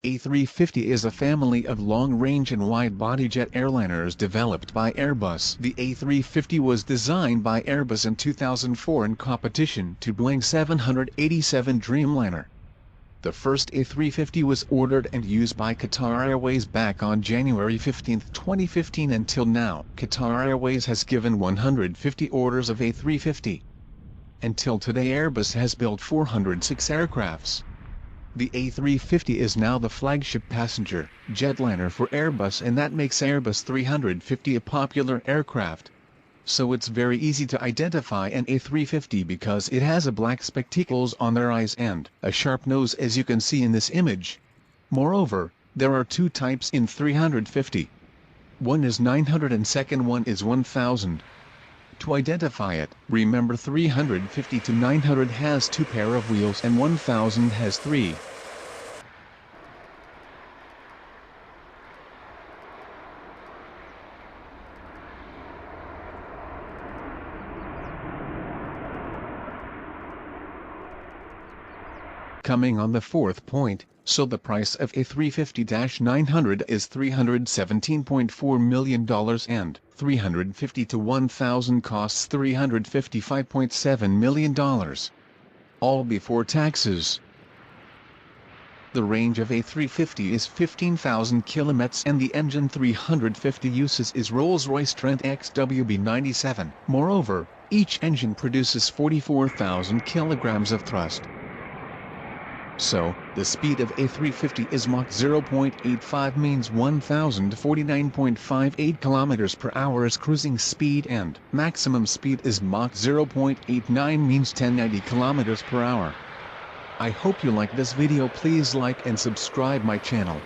A350 is a family of long-range and wide-body jet airliners developed by Airbus. The A350 was designed by Airbus in 2004 in competition to Boeing 787 Dreamliner. The first A350 was ordered and used by Qatar Airways back on January 15, 2015. Until now, Qatar Airways has given 150 orders of A350. Until today, Airbus has built 406 aircrafts. The A350 is now the flagship passenger jetliner for Airbus, and that makes AIRBUS-350 a popular aircraft. So it's very easy to identify an A350 because it has a black spectacles on their eyes and a sharp nose, as you can see in this image. Moreover, there are two types in 350. One is 900 and second one is 1000. To identify it, remember 350 to 900 has 2 pair of wheels and 1000 has 3. Coming on the fourth point, so the price of A350-900 is $317.4 million and 350 to 1000 costs $355.7 million. All before taxes. The range of A350 is 15,000 kilometers and the engine 350 uses is Rolls-Royce Trent XWB-97. Moreover, each engine produces 44,000 kilograms of thrust. So, the speed of A350 is Mach 0.85 means 1049.58 km per hour is cruising speed, and maximum speed is Mach 0.89 means 1090 km per hour. I hope you like this video. Please like and subscribe my channel.